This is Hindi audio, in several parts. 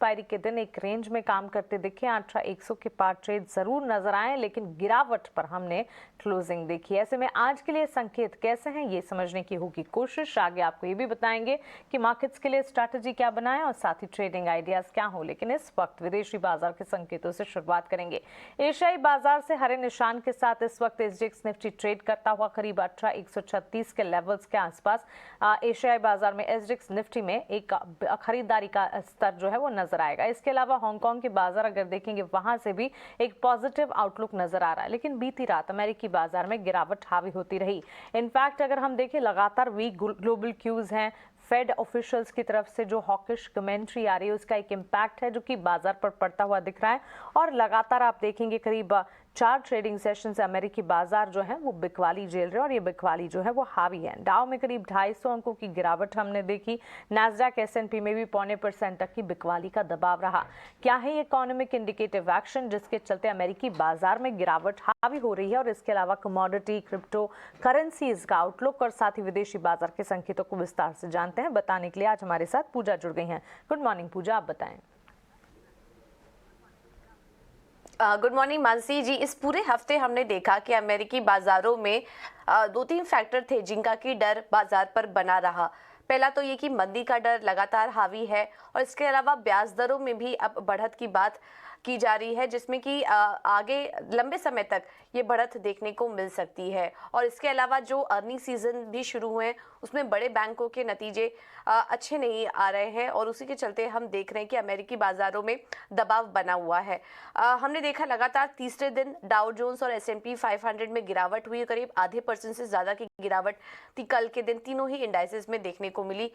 एक्सपायरी के दिन एक रेंज में काम करते दिखे। 18,100 के पार ट्रेड जरूर नजर आए, लेकिन गिरावट पर हमने क्लोजिंग देखी। ऐसे में आज के लिए संकेत कैसे हैं, ये समझने की होगी कोशिश। आगे आपको ये भी बताएंगे कि मार्केट्स के लिए स्ट्रैटेजी क्या बनाएं और साथ ही ट्रेडिंग आइडियाज क्या हो। लेकिन इस वक्त विदेशी बाजार के संकेतों से शुरुआत करेंगे। एशियाई बाजार से हरे निशान के साथ इस वक्त एसजीएक्स निफ्टी ट्रेड करता हुआ करीब 18,136 के लेवल्स के आसपास। एशियाई बाजार में एसजीएक्स निफ्टी में एक खरीदारी का स्तर जो है वो नजर आएगा। इसके अलावा हांगकांग के बाजार अगर देखेंगे, वहां से भी एक पॉजिटिव आउटलुक नजर आ रहा है। लेकिन बीती रात अमेरिकी बाजार में गिरावट हावी होती रही। इनफैक्ट अगर हम देखें, लगातार वीक ग्लोबल क्यूज हैं। फेड ऑफिशियल्स की तरफ से जो हॉकिश कमेंट्री आ रही है, उसका एक इम्पैक्ट है जो कि बाजार पर पड़ता हुआ दिख रहा है। और लगातार आप देखेंगे करीब 4 ट्रेडिंग सेशन से अमेरिकी बाजार जो है वो बिकवाली झेल रहे हैं और ये बिकवाली जो है वो हावी है। डाउ में करीब 250 अंकों की गिरावट हमने देखी। नैस्डैक एसएनपी में भी 0.25% तक की बिकवाली का दबाव रहा। क्या है ये इकोनॉमिक इंडिकेटिव एक्शन जिसके चलते अमेरिकी बाजार में गिरावट हावी हो रही है? और इसके अलावा कमोडिटी, क्रिप्टो करेंसीज का आउटलुक और साथ ही विदेशी बाजार के संकेतों को विस्तार से जानते हैं। बताने के लिए आज हमारे साथ पूजा जुड़ गई हैं। गुड मॉर्निंग पूजा, आप बताएं। गुड मॉर्निंग मानसी जी। इस पूरे हफ्ते हमने देखा कि अमेरिकी बाजारों में 2-3 फैक्टर थे जिनका कि डर बाजार पर बना रहा। पहला तो ये कि मंदी का डर लगातार हावी है और इसके अलावा ब्याज दरों में भी अब बढ़त की बात की जा रही है, जिसमें कि आगे लंबे समय तक ये बढ़त देखने को मिल सकती है। और इसके अलावा जो अर्निंग सीजन भी शुरू हुए हैं उसमें बड़े बैंकों के नतीजे अच्छे नहीं आ रहे हैं और उसी के चलते हम देख रहे हैं कि अमेरिकी बाजारों में दबाव बना हुआ है। हमने देखा लगातार तीसरे दिन डाउ जोन्स और S&P 500 में गिरावट हुई, करीब ½ % से ज़्यादा की गिरावट थी कल के दिन तीनों ही इंडाइसेस में देखने को मिली।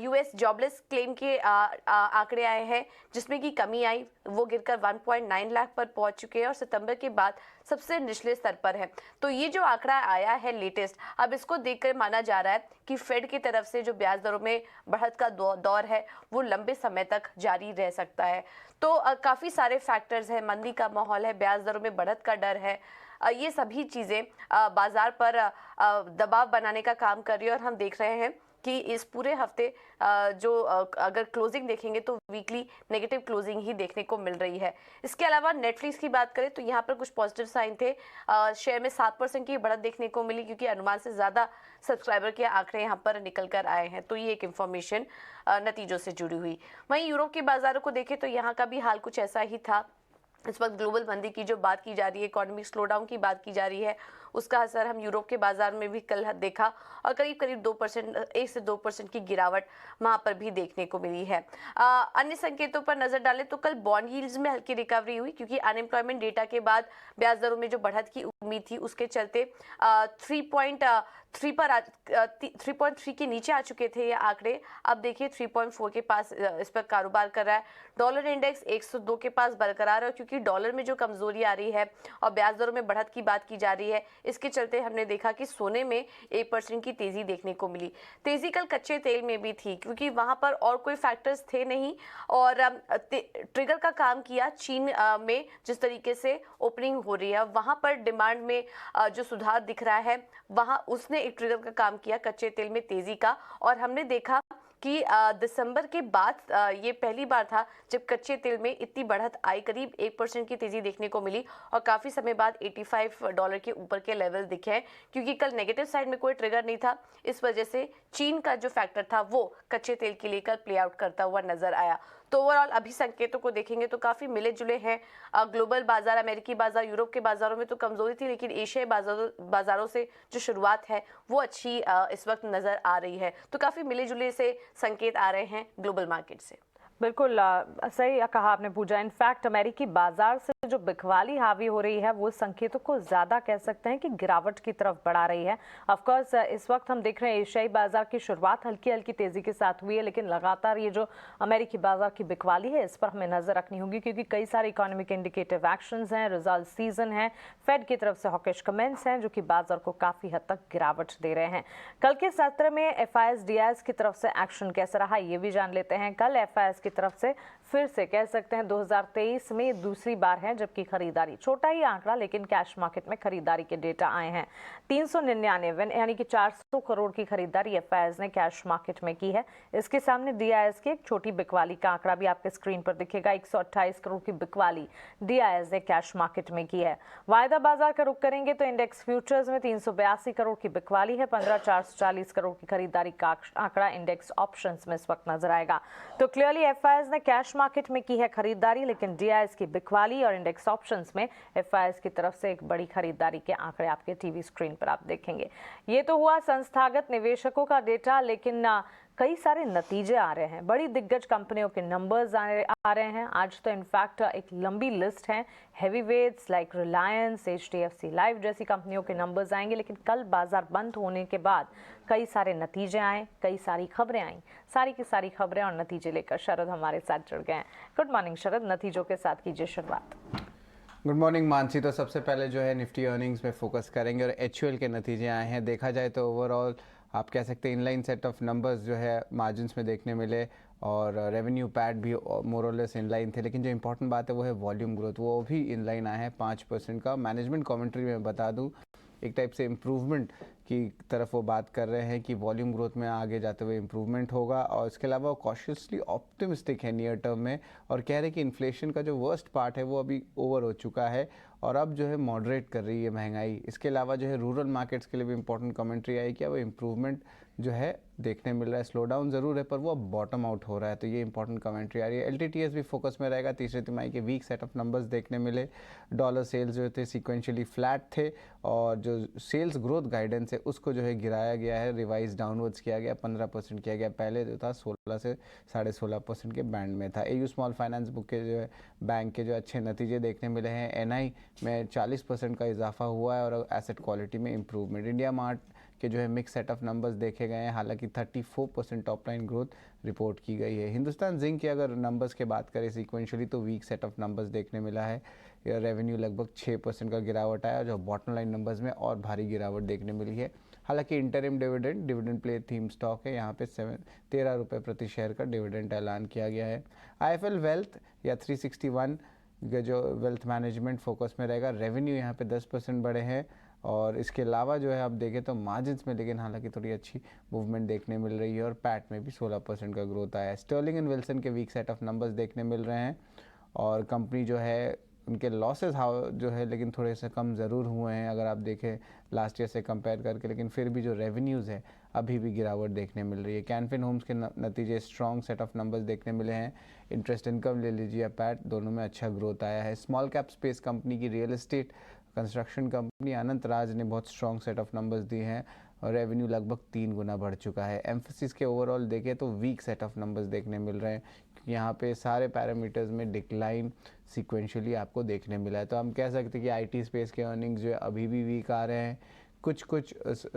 US जॉबलेस क्लेम के आंकड़े आए हैं जिसमें कि कमी आई, वो गिरकर 1.9 लाख पर पहुंच चुके हैं और सितंबर के बाद सबसे निचले स्तर पर है। तो ये जो आंकड़ा आया है लेटेस्ट, अब इसको देखकर माना जा रहा है कि फेड की तरफ से जो ब्याज दरों में बढ़त का दौर है वो लंबे समय तक जारी रह सकता है। तो काफ़ी सारे फैक्टर्स हैं, मंदी का माहौल है, ब्याज दरों में बढ़त का डर है, ये सभी चीज़ें बाजार पर दबाव बनाने का काम कर रही है। और हम देख रहे हैं कि इस पूरे हफ्ते अगर क्लोजिंग देखेंगे तो वीकली नेगेटिव क्लोजिंग ही देखने को मिल रही है। इसके अलावा नेटफ्लिक्स की बात करें तो यहाँ पर कुछ पॉजिटिव साइन थे। शेयर में 7% की बढ़त देखने को मिली क्योंकि अनुमान से ज़्यादा सब्सक्राइबर के आंकड़े यहाँ पर निकल कर आए हैं। तो ये एक इन्फॉर्मेशन नतीजों से जुड़ी हुई। वहीं यूरोप के बाजारों को देखें तो यहाँ का भी हाल कुछ ऐसा ही था। इस वक्त ग्लोबल मंदी की जो बात की जा रही है, इकोनॉमिक स्लोडाउन की बात की जा रही है, उसका असर हम यूरोप के बाजार में भी कल देखा और करीब 2%, 1 से 2% की गिरावट वहां पर भी देखने को मिली है। अन्य संकेतों पर नजर डालें तो कल बॉन्ड यील्ड्स में हल्की रिकवरी हुई क्योंकि अनएम्प्लॉयमेंट डेटा के बाद ब्याज दरों में जो बढ़त की उम्मीद थी उसके चलते 3.3 के नीचे आ चुके थे ये आंकड़े। अब देखिए 3.4 के पास इस पर कारोबार कर रहा है। डॉलर इंडेक्स 102 के पास बरकरार है क्योंकि डॉलर में जो कमजोरी आ रही है और ब्याज दरों में बढ़त की बात की जा रही है, इसके चलते हमने देखा कि सोने में 1% की तेजी देखने को मिली। तेजी कल कच्चे तेल में भी थी क्योंकि वहां पर और कोई फैक्टर्स थे नहीं और ट्रिगर का काम किया चीन में जिस तरीके से ओपनिंग हो रही है वहां पर डिमांड में जो सुधार दिख रहा है, वहां उसने एक ट्रिगर का काम किया कच्चे तेल में तेजी का। और हमने देखा कि दिसंबर के बाद ये पहली बार था जब कच्चे तेल में इतनी बढ़त आई, करीब 1% की तेजी देखने को मिली और काफ़ी समय बाद $85 के ऊपर के लेवल दिखे हैं क्योंकि कल नेगेटिव साइड में कोई ट्रिगर नहीं था। इस वजह से चीन का जो फैक्टर था वो कच्चे तेल के लिए कल प्ले आउट करता हुआ नजर आया। तो ओवरऑल अभी संकेतों को देखेंगे तो काफ़ी मिले जुले हैं। ग्लोबल बाजार, अमेरिकी बाजार, यूरोप के बाजारों में तो कमजोरी थी लेकिन एशियाई बाजारों से जो शुरुआत है वो अच्छी इस वक्त नज़र आ रही है। तो काफ़ी मिले जुले से संकेत आ रहे हैं ग्लोबल मार्केट से। बिल्कुल सही कहा आपने पूजा। इनफैक्ट अमेरिकी बाजार से जो बिकवाली हावी हो रही है वो संकेतों को ज्यादा कह सकते हैं कि गिरावट की तरफ बढ़ा रही है। ऑफ कोर्स इस वक्त हम देख रहे हैं एशियाई बाजार की शुरुआत हल्की हल्की तेजी के साथ हुई है, लेकिन लगातार ये जो अमेरिकी बाजार की बिकवाली है इस पर हमें नजर रखनी होगी क्योंकि कई सारे इकोनॉमिक इंडिकेटिव एक्शंस हैं, रिजल्ट सीजन है, फेड की तरफ से हॉकिश कमेंट्स हैं जो कि बाजार को काफी हद तक गिरावट दे रहे हैं। कल के सत्र में FIS DIS की तरफ से एक्शन कैसा रहा ये भी जान लेते हैं। कल FIS की तरफ से फिर से कह सकते हैं 2023 में दूसरी बार है जबकि खरीदारी, छोटा ही आंकड़ा लेकिन कैश मार्केट में खरीदारी के डेटा आए हैं। 399 यानी कि 400 करोड़ की खरीदारी एफआईआईज ने कैश मार्केट में की है। इसके सामने डीआईएस की एक छोटी बिकवाली का आंकड़ा भी आपके स्क्रीन पर दिखेगा। 128 करोड़ की बिकवाली डीआईएस ने कैश मार्केट में की है। वायदा बाजार का रुख करेंगे तो इंडेक्स फ्यूचर्स में 382 करोड़ की बिकवाली है। 15,440 करोड़ की खरीदारी का आंकड़ा इंडेक्स ऑप्शंस में इस वक्त नजर आएगा। तो क्लियरली एफआईआईज ने कैश मार्केट में की है खरीदारी, लेकिन डीआईएस की बिकवाली और इंडेक्स ऑप्शंस में एफआईआईज की तरफ से एक बड़ी खरीदारी के आंकड़े आपके टीवी स्क्रीन पर आप देखेंगे। ये तो हुआ संस्थागत निवेशकों का डेटा, लेकिन कई सारे नतीजे आ रहे हैं। बड़ी दिग्गज कंपनियों के नंबर्स आ रहे हैं। आज तो इनफैक्ट एक लंबी लिस्ट है। हैवीवेट्स लाइक रिलायंस, एचडीएफसी लाइफ जैसी कंपनियों के नंबर्स आएंगे, लेकिन कल बाजार बंद होने के बाद कई सारे नतीजे आए, कई सारी खबरें आई। सारी की सारी खबरें और नतीजे लेकर शरद हमारे साथ जुड़ गए हैं। गुड मॉर्निंग शरद, नतीजों के साथ कीजिए शुरुआत। Good morning Mansi. तो सबसे पहले जो है निफ्टी अर्निंग्स में फोकस करेंगे और एचयूएल के नतीजे आए हैं। देखा जाए तो ओवरऑल आप कह सकते हैं इनलाइन सेट ऑफ नंबर्स जो है मार्जिन्स में देखने मिले और रेवेन्यू पैट भी मोर और लेस इनलाइन थे, लेकिन जो इंपॉर्टेंट बात है वो है वॉल्यूम ग्रोथ, वो भी इनलाइन आया है 5% का। मैनेजमेंट कमेंट्री में बता दूं एक टाइप से इम्प्रूवमेंट की तरफ वो बात कर रहे हैं कि वॉल्यूम ग्रोथ में आगे जाते हुए इम्प्रूवमेंट होगा और इसके अलावा वो कॉशियसली ऑप्टिमिस्टिक है नियर टर्म में और कह रहे हैं कि इन्फ्लेशन का जो वर्स्ट पार्ट है वो अभी ओवर हो चुका है और अब जो है मॉडरेट कर रही है महंगाई। इसके अलावा जो है रूरल मार्केट्स के लिए भी इंपॉर्टेंट कमेंट्री आई कि वो इम्प्रूवमेंट जो है देखने मिल रहा है। स्लो डाउन ज़रूर है पर वो अब बॉटम आउट हो रहा है, तो ये इंपॉर्टेंट कमेंट्री आ रही है। एलटीटीएस भी फोकस में रहेगा। तीसरे तिमाही के वीक सेट ऑफ नंबर्स देखने मिले। डॉलर सेल्स जो थे सिक्वेंशियली फ्लैट थे और जो सेल्स ग्रोथ गाइडेंस है उसको जो है गिराया गया है, रिवाइज डाउनवर्ड्स किया गया, 15% किया गया। पहले जो था 16 से 16.5% के बैंड में था। एयू स्मॉल फाइनेंस बुक के जो है बैंक के जो अच्छे नतीजे देखने मिले हैं। एनआई में 40% का इजाफा हुआ है और एसेट क्वालिटी में इंप्रूवमेंट। इंडिया मार्ट के जो है मिक्स सेट ऑफ नंबर्स देखे गए हैं, हालांकि 34% टॉप लाइन ग्रोथ रिपोर्ट की गई है। हिंदुस्तान जिंक की अगर नंबर्स के बात करें सिक्वेंशियली तो वीक सेट ऑफ नंबर्स देखने मिला है। रेवेन्यू लगभग 6% का गिरावट आया, जो बॉटम लाइन नंबर्स में और भारी गिरावट देखने मिली है। हालांकि interim dividend play theme stock है, यहाँ पे 13 रुपये प्रति शेयर का डिविडेंड ऐलान किया गया है। आईएफएल वेल्थ या 361 जो वेल्थ मैनेजमेंट फोकस में रहेगा। रेवेन्यू यहाँ पे 10% बढ़े हैं और इसके अलावा जो है आप देखें तो मार्जिन्स में लेकिन हालांकि थोड़ी अच्छी मूवमेंट देखने मिल रही है और पैट में भी 16% का ग्रोथ आया है। स्टर्लिंग एंड विल्सन के वीक सेट ऑफ नंबर्स देखने मिल रहे हैं और कंपनी जो है उनके लॉसेस जो है लेकिन थोड़े से कम ज़रूर हुए हैं अगर आप देखें लास्ट ईयर से कंपेयर करके, लेकिन फिर भी जो रेवेन्यूज़ है अभी भी गिरावट देखने मिल रही है। कैनफिन होम्स के नतीजे स्ट्रॉन्ग सेट ऑफ नंबर्स देखने मिले हैं। इंटरेस्ट इनकम ले लीजिए या पैट, दोनों में अच्छा ग्रोथ आया है। स्मॉल कैप स्पेस कंपनी की रियल एस्टेट कंस्ट्रक्शन कंपनी अनंत राज ने बहुत स्ट्रॉन्ग सेट ऑफ नंबर्स दिए हैं और रेवेन्यू लगभग 3 गुना बढ़ चुका है। एम्फेसिस के ओवरऑल देखें तो वीक सेट ऑफ नंबर्स देखने मिल रहे हैं क्योंकि यहाँ पे सारे पैरामीटर्स में डिक्लाइन सीक्वेंशियली आपको देखने मिला है। तो हम कह सकते हैं कि आईटी स्पेस के अर्निंग्स जो है अभी भी वीक आ रहे हैं। कुछ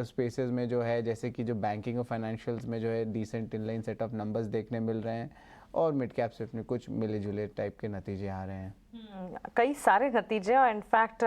स्पेसेस में जो है जैसे कि जो बैंकिंग और फाइनेंशियल्स में जो है decent inline set of numbers देखने मिल रहे हैं और मिड कैप स्पेस में कुछ मिले जुले टाइप के नतीजे आ रहे हैं। कई सारे नतीजे और इनफैक्ट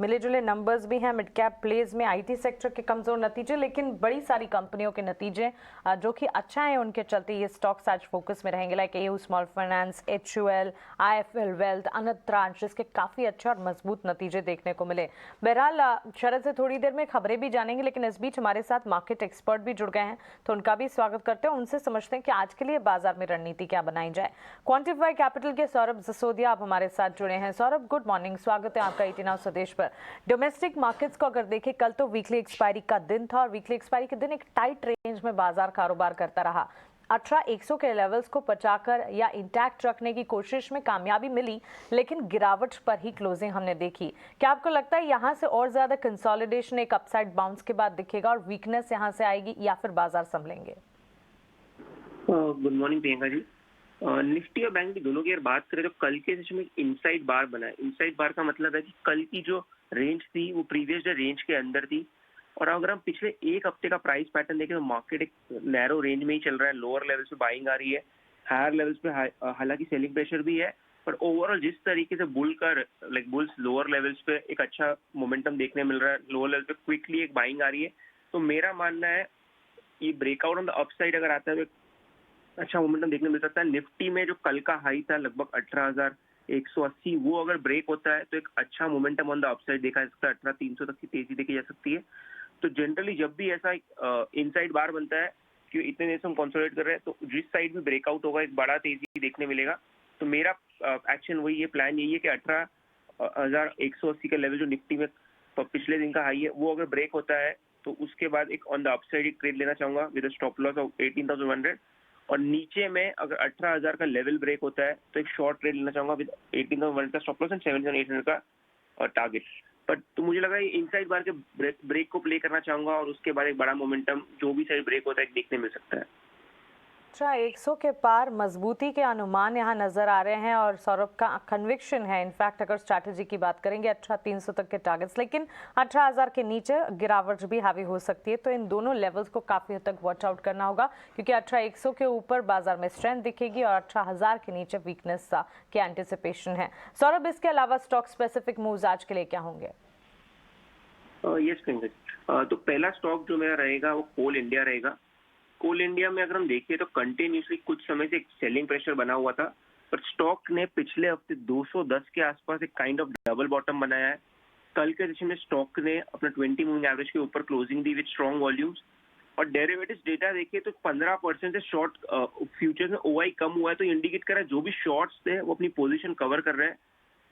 मिले जुले नंबर्स भी हैं। मिड कैप प्लेज में आईटी सेक्टर के कमजोर नतीजे, लेकिन बड़ी सारी कंपनियों के नतीजे जो कि अच्छा है, उनके चलते ये स्टॉक्स आज फोकस में रहेंगे। Like AU small finance, HUL, IFL wealth, Anant Raj, जिसके काफी अच्छे और मजबूत नतीजे देखने को मिले। बहरहाल शरद से थोड़ी देर में खबरें भी जानेंगे, लेकिन इस बीच हमारे साथ मार्केट एक्सपर्ट भी जुड़ गए हैं, तो उनका भी स्वागत करते हैं। उनसे समझते हैं कि आज के लिए बाजार में रणनीति क्या बनाई जाए। क्वांटिफाई कैपिटल के सौरभ जसोदिया आप हमारे साथ जुड़े हैं। सौरभ, गुड मॉर्निंग, स्वागत है आपका 18 आवर्स स्वदेश पर। डोमेस्टिक मार्केट्स को अगर देखें, कल तो वीकली एक्सपायरी का दिन था और वीकली एक्सपायरी के दिन एक टाइट रेंज में बाजार कारोबार करता रहा। 18,100 के लेवल्स को बचाकर या इंटैक्ट रखने की कोशिश में कामयाबी मिली, लेकिन गिरावट पर ही क्लोजिंग हमने देखी। क्या आपको लगता है यहाँ से और ज्यादा कंसोलिडेशन एक अपसाइड बाउंस के बाद दिखेगा और वीकनेस यहाँ से आएगी या फिर बाजार संभलेंगे? Good morning Priyanka ji. Nifty और बैंक निफ्टी दोनों की अगर बात करें तो कल के सेशन में इनसाइड बार बना है। इनसाइड बार का मतलब है कि कल की जो रेंज थी वो प्रीवियस डे रेंज के अंदर थी और अगर हम पिछले एक हफ्ते का प्राइस पैटर्न देखें तो मार्केट एक नैरो रेंज में ही चल रहा है। लोअर लेवल्स पे बाइंग आ रही है, हायर लेवल्स पे हालांकि सेलिंग प्रेशर भी है, पर ओवरऑल जिस तरीके से बुल्स लोअर लेवल्स पे एक अच्छा मोमेंटम देखने मिल रहा है, लोअर लेवल पे क्विकली एक बाइंग आ रही है। तो मेरा मानना है ये ब्रेकआउट ऑन द अपसाइड अगर आता है अच्छा मोमेंटम देखने मिल सकता है। निफ्टी में जो कल का हाई था लगभग 18,180, वो अगर ब्रेक होता है तो एक अच्छा मोमेंटम ऑन द अपसाइड देखा जा सकता है। 18,300 तक की तेजी देखी जा सकती है। तो जनरली जब भी ऐसा इनसाइड बार बनता है कि इतने देर से हम कंसोलिडेट कर रहे हैं, तो जिस साइड भी ब्रेकआउट होगा एक बड़ा तेजी देखने मिलेगा। तो मेरा एक्शन वही है, प्लान यही है कि 18,180 का लेवल जो निफ्टी में पिछले दिन का हाई है, वो अगर ब्रेक होता है तो उसके बाद एक ऑन द अपसाइड एक ट्रेड लेना चाहूंगा विद स्टॉप लॉस ऑफ 18,100। और नीचे में अगर 18,000 का लेवल ब्रेक होता है तो एक शॉर्ट ट्रेड लेना चाहूंगा विद 18,100 का स्टॉप लॉस एंड 7,800 का टारगेट। बट तो मुझे लगा इनसाइड बार के ब्रेक को प्ले करना चाहूंगा और उसके बाद एक बड़ा मोमेंटम जो भी साइड ब्रेक होता है देखने मिल सकता है। अच्छा, 100 के पार मजबूती के अनुमान यहाँ नजर आ रहे हैं और सौरभ का कन्विक्शन है। इनफैक्ट अगर स्ट्रैटेजी की बात करेंगे 18,300 तक के टारगेट्स, लेकिन 18,000 के नीचे गिरावट भी हावी हो सकती है। तो इन दोनों लेवल्स को काफी हद तक वॉच आउट करना होगा, क्योंकि 18,100 के ऊपर बाजार में स्ट्रेंथ दिखेगी और 18,000 के नीचे वीकनेस के एंटिसिपेशन है। सौरभ, इसके अलावा स्टॉक स्पेसिफिक मूव्स आज के लिए क्या होंगे? यस प्रियंका, तो पहला स्टॉक जो मेरा रहेगा वो कोल इंडिया रहेगा। कोल इंडिया में अगर हम देखिए तो कंटिन्यूसली कुछ समय से एक सेलिंग प्रेशर बना हुआ था, पर स्टॉक ने पिछले हफ्ते 210 के आसपास एक काइंड ऑफ डबल बॉटम बनाया है। कल के सेशन में स्टॉक ने अपना 20 मूविंग एवरेज के ऊपर closing the with strong volumes. और डेरिवेटिव्स डेटा देखिए तो 15% से शॉर्ट फ्यूचर्स में ओआई कम हुआ है, तो इंडिकेट कर रहा है जो भी शॉर्ट्स थे वो अपनी पोजीशन कवर कर रहे हैं।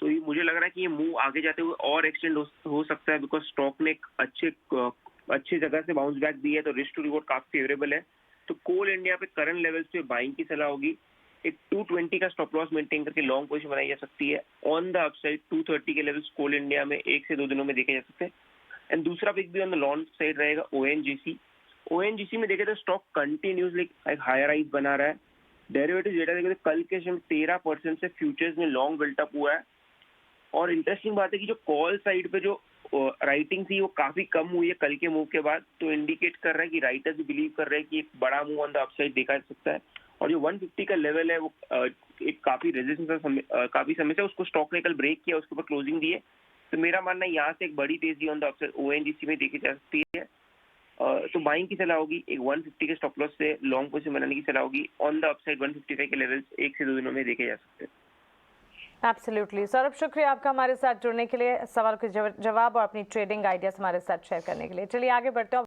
तो ये मुझे लग रहा है कि ये मूव आगे जाते हुए और एक्सटेंड हो सकता है, बिकॉज स्टॉक ने एक अच्छे जगह से बाउंस बैक दी है, तो रिस्क टू रिवॉर्ड काफी फेवरेबल है। तो कोल इंडिया पे करंट लेवल्स पे बाइंग की सलाह होगी। एक 220 का स्टॉप लॉस मेंटेन करके लॉन्ग पोजीशन बनाई जा सकती है। ऑन द अपसाइड 230 के लेवल्स कोल इंडिया में 1 से 2 दिनों में देखे जा सकते हैं। एंड दूसरा पिक भी ऑन द लॉन्ग साइड रहेगा ओएनजीसी। ओएनजीसी में देखे तो स्टॉक कंटिन्यूसली एक हायर राइज बना रहा है। डेरिवेटिव डेटा देखे तो कल के 13% से फ्यूचर्स में लॉन्ग बिल्टअप हुआ है। और इंटरेस्टिंग बात है कि जो कॉल साइड पे जो राइटिंग थी वो काफी कम हुई है कल के मूव के बाद, तो इंडिकेट कर रहा है कि राइटर्स भी बिलीव कर रहे हैं कि एक बड़ा मूव ऑन द अपसाइड देखा जा सकता है। और जो 150 का लेवल है वो एक काफी रेजिस्टेंस काफी समय से उसको स्टॉक ने कल ब्रेक किया, उसके ऊपर क्लोजिंग दी है। तो मेरा मानना है यहाँ से एक बड़ी तेजी ऑन द अपसाइड ओएनजीसी में देखी जा सकती है। तो बाइंग की सलाह होगी, एक 150 के स्टॉप लॉस से लॉन्ग पोजीशन बनाने की सलाह होगी। ऑन द अपसाइड 155 के लेवल्स 1 से 2 दिनों में देखे जा सकते हैं। एब्सोल्युटली सौरभ, शुक्रिया आपका हमारे साथ जुड़ने के लिए, सवाल के जवाब और अपनी ट्रेडिंग आइडियाज हमारे साथ शेयर करने के लिए। चलिए आगे बढ़ते हैं।